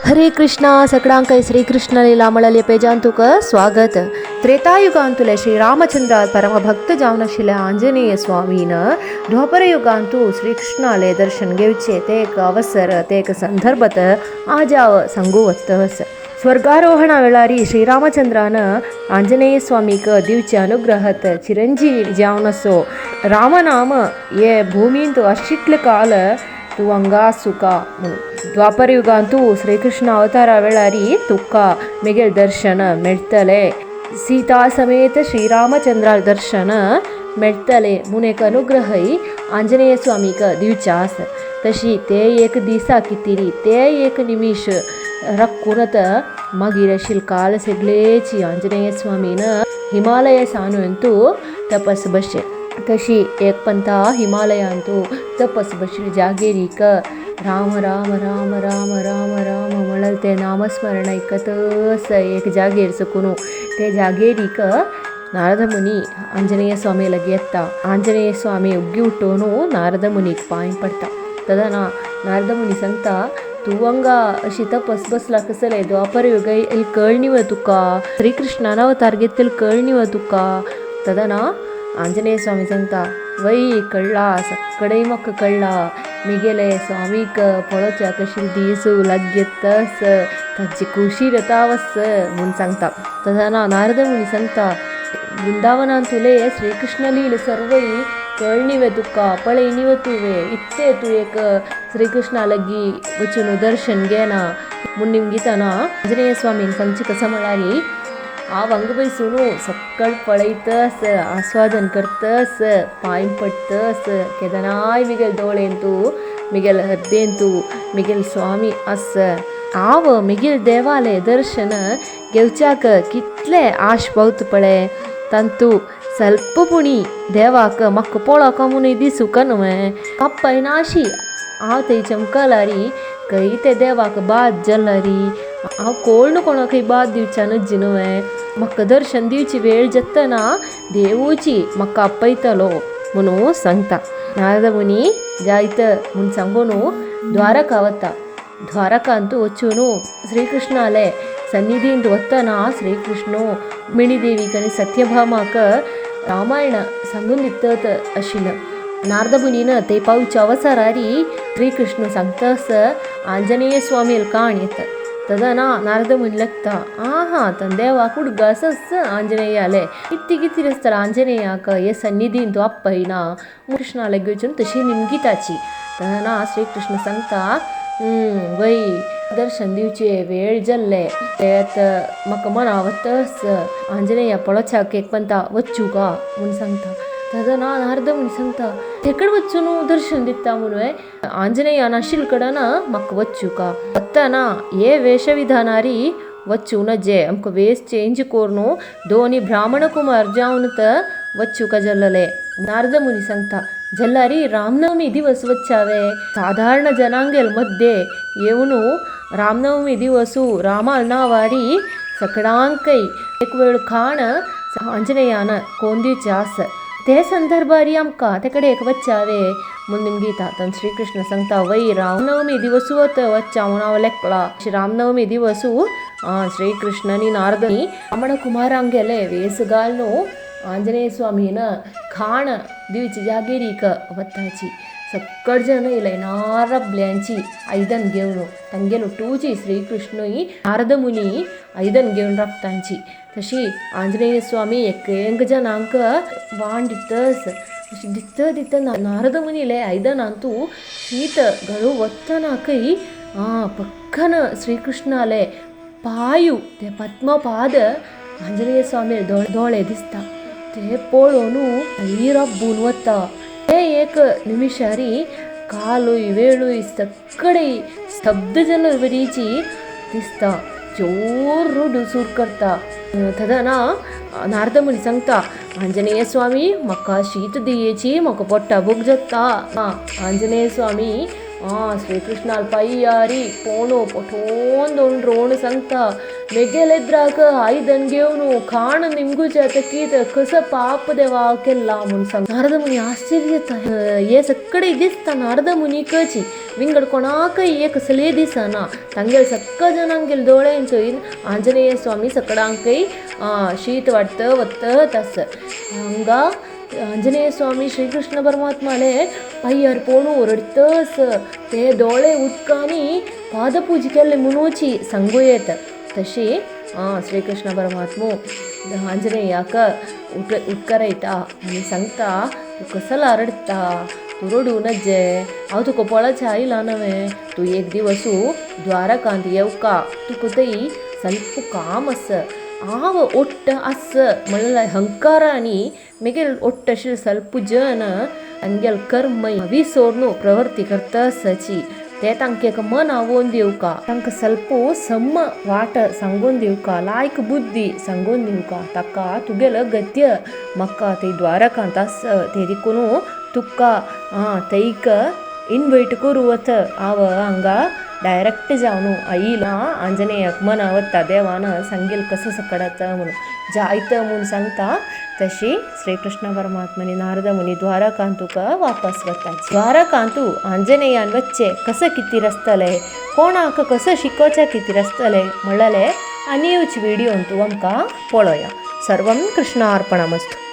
हरे कृष्णा सगळ्यांक श्रीकृष्ण लीला मळले पेजान तुक स्वागत. त्रेतायुगांतुले श्रीरामचंद्र परमभक्त जावन आशिल्ले आंजनेय स्वामीन द्वापर युगांतू श्रीकृष्णाले दर्शन घेवचे ते एक अवसर ते एक संदर्भत आजाव सांगू वतस. स्वर्गारोहणा वेळारी श्रीरामचंद्रान आंजनेय स्वामीक दिवचे अनुग्रहत चिरंजीवी जावन असो रामनाम ये भूमींत अशिट्ल काल तू अंगा सुका द्वापर युगांतू श्रीकृष्ण अवतारा वेळारी तुका मिगेल दर्शन मेळटले. सीता समेत श्रीरामचंद्रा दर्शन मेळटले म्हूण एक अनुग्रहय आंजनेय स्वामीक दिवचास. तशी ते एक दिसा कितीरी ते एक निमिष रक्कुनत मागीर आशिल्ल काल सगळेची आंजनेय स्वामीन हिमालय सानूंतू तपस बशे. तशी एक पंथा हिमालयांतू तपस बशिल्ले जागेरीक राम राम राम राम राम राम म्हणल ते नामस्मरण ऐकतस एक जागेर सकून ते जागेरीक नारद मुनी आंजनेय स्वामी लगी येता. आंजनेय स्वामी उग्गी उठोन नारद मुनीक पांय पडता. तदना नारद मुनी सांगता तू हंगा अशी तपस बसला कसले द्वापर युग ಇಲ್ಲಿ कळणीव तुका श्रीकृष्णान अवतार घेतलेली कळणीव तुका. तदना आंजनेय स्वामी सांगता वै कळ्ळा सकडे म्हाका कळ्ळा मिगेले स्वामीक पळोवच्याक आशिल्ले दीस लागीतस ताची खुशी रतावस म्हूण सांगता. तदना नारद मुनी सांगता वृंदावनांतुले श्रीकृष्ण लील सर्वय कळणीवे तुका पळयनीव तुवे इत्ते तू एक श्रीकृष्णा लगी वचून दर्शन घेना म्हूण निमगीताना आंजनेय स्वामीन सांगचे कसा म्हळ्यारी हांव हांगा बसून सक्कळ पळयतस आस्वादन करतस पांय पडतस केदनाय मिगेल दोळेंतू मिगेल हृदयेंतू मिगेल स्वामी आस. हांव मिगेल देवाले दर्शन घेवच्याक कितले आश पावता पळय तांतू स्वल्पपुणी देवाक म्हाका पळोवका म्हूण दिसूंक न्हय पयनाशी हांव थंय चमकलारी खंय ते देवाक बाद जालारी हांव कोण कोणाकय बाद दिवच्या नजी न्हय म्हाका दर्शन दिवची वेळ जेतना देवूची म्हाका आपयतलो म्हणून सांगता. नारद मुनी जायत म्हूण सांगून द्वारका वता. द्वारकांतू वचून श्रीकृष्णाले सन्निधींत वतना श्रीकृष्ण रुक्मिणी आनी सत्यभामाक रामायण सांगून दितत आशिल्लें. नारद मुनीन ते पावच्या अवसरारी श्रीकृष्ण सांगतास आंजनेय स्वामी काण येता. तदना नारद मुनी लागता आहा तन देवाक हुड्गासस आंजनेयाले कित्ती किती रस्तार आंजनेयाक हे सन्निधीन तू आपयना कृष्णाला घेवचून तशी निमगीताची. तदना श्रीकृष्ण सांगता वै दर्शन दिवचे वेळ जाल्ले तेत म्हाका मनावतस आंजनेया पळोवच्याक एक पंथा वचूं का म्हूण सांगता. तदना नारद मुनी सांगता तेकड वचून दर्शन दिता म्हणून आंजनेया नाशिल्ल कडन म्हाका वचूं का वतना हे वेशविधानारी वचून जे आमकां वेस चेंज करून दोनी ब्राह्मण कुमार जावन वचूं का जाल्ले. नारद मुनी सांगता जल्लारी रामनवमी दिवस वच्चावे साधारण जनांगेल मध्ये येवन रामनवमी दिवसू रामा नावारी सगळ्यांकय एक वेळ खाण आंजनेयान कोण दिवचे आस ते संदर्भारी आमकां ते कडेन एक वच्चावे म्हूण निमगीता. तन श्रीकृष्ण सांगता वै रामनवमी दिवसू वच्चा म्हूण हांव लेखला. रामनवमी दिवसू श्रीकृष्णानी नारदनी ब्राह्मण कुमारांक गेले वेस घालून आंजनेय स्वामीन खाण दिवची जागेरीक वताची. सक्कळ जन इले नारब्ल्यांची आयदन घेवन तांगेलो टूची श्रीकृष्णय नारद मुनी आयदन घेवन राबतांची. तशी आंजनेय स्वामी एक जनांक वाण दितस अशी दित्त दित्त नारद मुनीले आयदनांतू शीत घालू वतनाकय पक्कन श्रीकृष्णाले पायू ते पद्मपाद आंजनेय स्वामी दोळे दिसता. ते पळोवन रब्बून वता. ते एक निमिषारी कालूय वेळूय सकडे स्तब्ध जनवरीची दिसता जोर रोड सूर करता. तदना नारद मुनी सांगता आंजनेय स्वामी म्हाका शीत दियेची म्हाका पोट्टा भूक जाता. आंजनेय स्वामी श्रीकृष्णाल पायारी पोणू पोठोन दोन रोवण सांगता मेगेलेद्राक आयुधन घेऊन खाण निमगुच्या तकीत कसं पाप देवा केला म्हणून सांग. नारद मुनी आश्चर्य येता हे सगळे दिसता नारद मुनी कची विंगड कोणाक एक कसले दिसना तांगेल सक्क जनांगेल डोळ्यां चोईन आंजनेय स्वामी सकडांकय शीत वाटत वत्त तस हंगा आंजनेय स्वामी श्रीकृष्ण परमात्माले पय्यर पोणू ओरडतस ते डोळे उदकानी पादपूज केले म्हणूची सांगू येत तशी श्रीकृष्ण परमात्मो आंजनेयाक उटकरयता आनी सांगता तू कसला रडता तू रडू नजे हांव तुका पळोवचें आयला नवें तू एक दिवसू द्वारकांत येवका तुका थंय ಸ್ವಲ್ಪ काम आस हांव ओट्ट आस म्हणल्यार हंकारांनी मेगेल ओट्ट आशिल्ले ಸ್ವಲ್ಪ जन तांगेल कर्म विसोडून प्रवृत्ती करतसची ते तांकां मन आवोवन दिवका तांकां ಸ್ವಲ್ಪ सम वाट सांगून दिवका लायक बुद्धी सांगून दिवका ताका तुगेलो गद्य म्हाका थंय द्वारकांत आस ते देखून तुका थंयक इनवायट करूं वत हांव हांगा डायरेक्ट जावन आयला आंजनेयाक मना वता देवान सांगेल कसं सकडाचा म्हणून जायतं म्हणून सांगता तशी श्रीकृष्ण परमात्माने नारद मुनी द्वारकांत तुका वापस वता द्वारकांतू आंजनेयान वच्चे कसं किती रस्तले कोणाक कसं शिकोवचें किती रस्तले म्हणलें आनी व्हिडिओन तूं आमकां पळोवया सर्वं कृष्णार्पणमस्तु.